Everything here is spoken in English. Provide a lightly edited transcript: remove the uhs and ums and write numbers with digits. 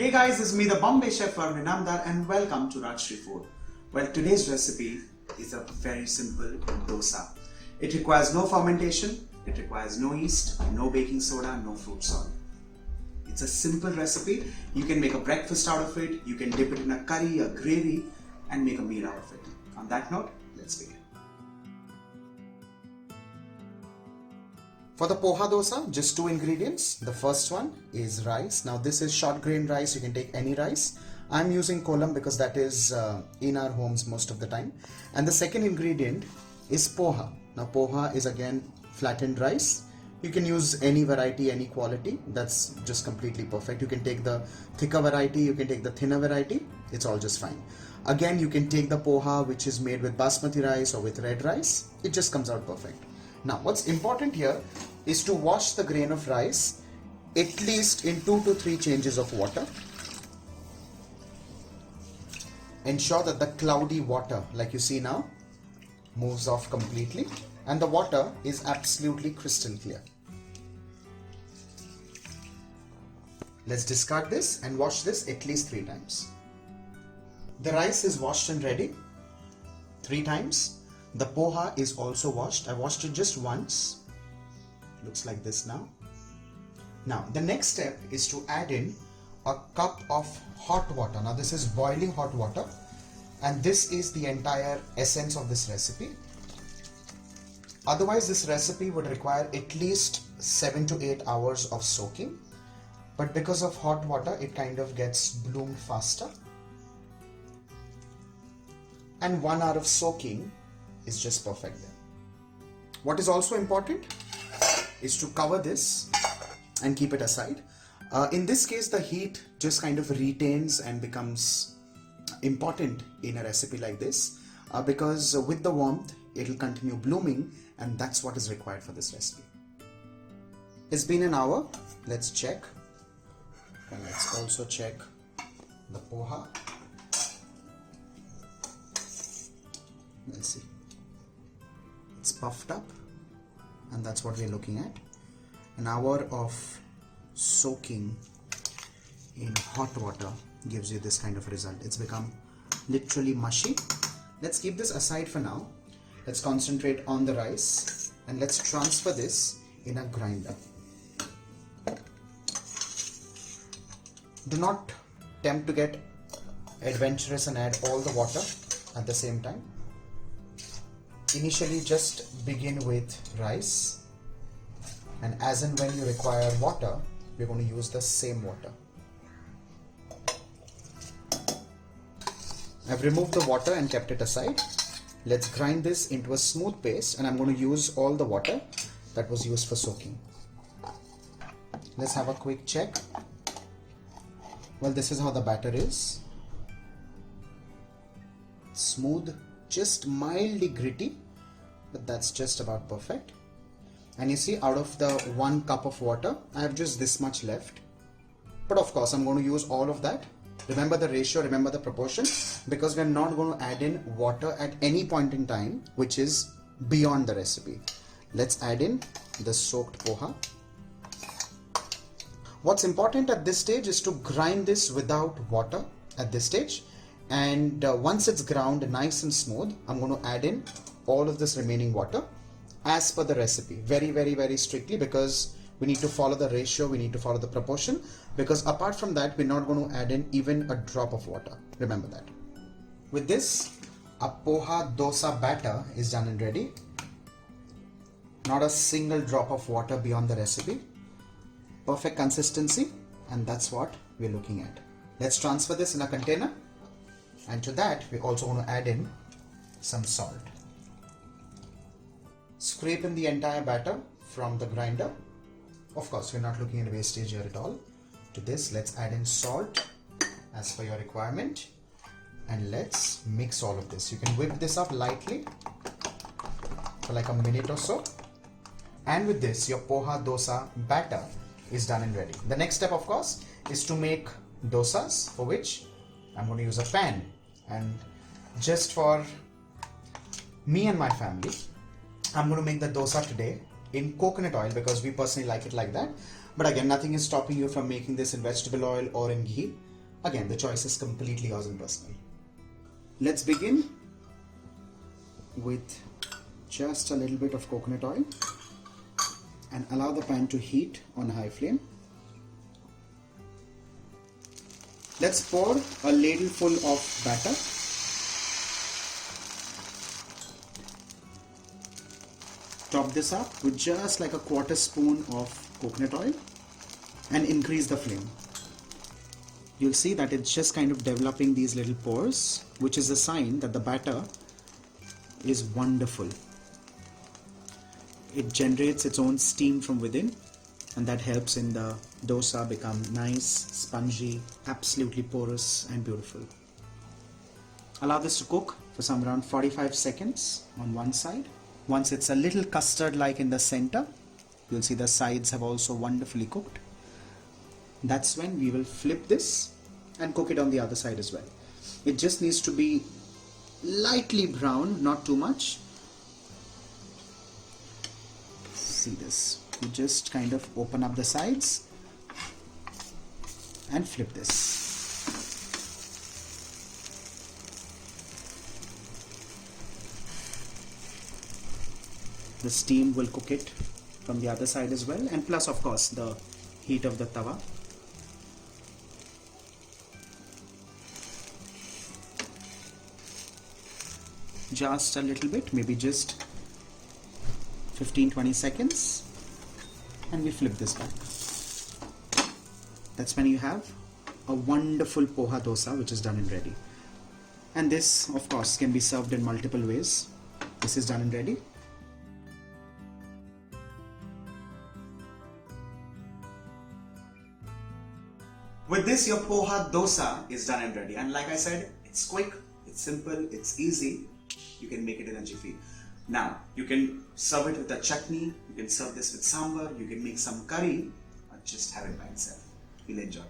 Hey guys, this is me, the Bombay chef Varun Inamdar, and welcome to Rajshri Food. Well, today's recipe is a very simple dosa. It requires no fermentation, it requires no yeast, no baking soda, no fruit salt. It's a simple recipe. You can make a breakfast out of it, you can dip it in a curry, a gravy, and make a meal out of it. On that note, let's begin. For the poha dosa, just two ingredients. The first one is rice. Now this is short grain rice, you can take any rice. I'm using kolam because that is in our homes most of the time. And the second ingredient is poha. Now poha is again flattened rice. You can use any variety, any quality. That's just completely perfect. You can take the thicker variety, you can take the thinner variety. It's all just fine. Again, you can take the poha which is made with basmati rice or with red rice. It just comes out perfect. Now what's important here is to wash the grain of rice at least in 2 to 3 changes of water. Ensure that the cloudy water, like you see now, moves off completely and the water is absolutely crystal clear. Let's discard this and wash this at least 3 times. The rice is washed and ready 3 times. The poha is also washed. I washed it just once. Looks like this now. Now the next step is to add in a cup of hot water. Now this is boiling hot water and this is the entire essence of this recipe. Otherwise this recipe would require at least 7 to 8 hours of soaking, but because of hot water it kind of gets bloomed faster, and 1 hour of soaking is just perfect then. What is also important is to cover this and keep it aside. In this case the heat just kind of retains and becomes important in a recipe like this because with the warmth it will continue blooming, and that's what is required for this recipe. It's been an hour. Let's check, and let's also check the poha. Let's see, it's puffed up, and that's what we're looking at. An hour of soaking in hot water gives you this kind of result. It's become literally mushy. Let's keep this aside for now. Let's concentrate on the rice and let's transfer this in a grinder. Do not attempt to get adventurous and add all the water at the same time. Initially just begin with rice, and as and when you require water, we're going to use the same water. I've removed the water and kept it aside. Let's grind this into a smooth paste, and I'm going to use all the water that was used for soaking. Let's have a quick check. Well, this is how the batter is. Smooth, just mildly gritty, but that's just about perfect. And you see, out of the 1 cup of water, I have just this much left. But of course, I'm going to use all of that. Remember the ratio, remember the proportion, because we're not going to add in water at any point in time, which is beyond the recipe. Let's add in the soaked poha. What's important at this stage is to grind this without water at this stage. And once it's ground nice and smooth, I'm going to add in all of this remaining water as per the recipe, very strictly, because we need to follow the ratio, we need to follow the proportion, because apart from that we're not going to add in even a drop of water. Remember that. With this, a poha dosa batter is done and ready. Not a single drop of water beyond the recipe. Perfect consistency, and that's what we're looking at. Let's transfer this in a container, and to that we're also going to add in some salt. Scrape in the entire batter from the grinder. Of course, we're not looking at wastage here at all. To this, let's add in salt as per your requirement, and let's mix all of this. You can whip this up lightly for like a minute or so, and with this your poha dosa batter is done and ready. The next step, of course, is to make dosas, for which I'm going to use a pan, and just for me and my family, I'm going to make the dosa today in coconut oil because we personally like it like that. But again, nothing is stopping you from making this in vegetable oil or in ghee. Again, the choice is completely yours and personal. Let's begin with just a little bit of coconut oil and allow the pan to heat on high flame. Let's pour a ladle full of batter. Top this up with just like a quarter spoon of coconut oil and increase the flame. You'll see that it's just kind of developing these little pores, which is a sign that the batter is wonderful. It generates its own steam from within, and that helps in the dosa become nice, spongy, absolutely porous and beautiful. Allow this to cook for some around 45 seconds on one side. Once it's a little custard-like in the center, you'll see the sides have also wonderfully cooked. That's when we will flip this and cook it on the other side as well. It just needs to be lightly brown, not too much. See this, you just kind of open up the sides and flip this. The steam will cook it from the other side as well, and plus of course the heat of the tawa. Just a little bit, maybe just 15-20 seconds, and we flip this back. That's when you have a wonderful poha dosa which is done and ready. And this of course can be served in multiple ways. This is done and ready. With this, your poha dosa is done and ready. And like I said, it's quick, it's simple, it's easy. You can make it in a jiffy. Now, you can serve it with a chutney, you can serve this with sambar, you can make some curry, or just have it by itself. You'll enjoy.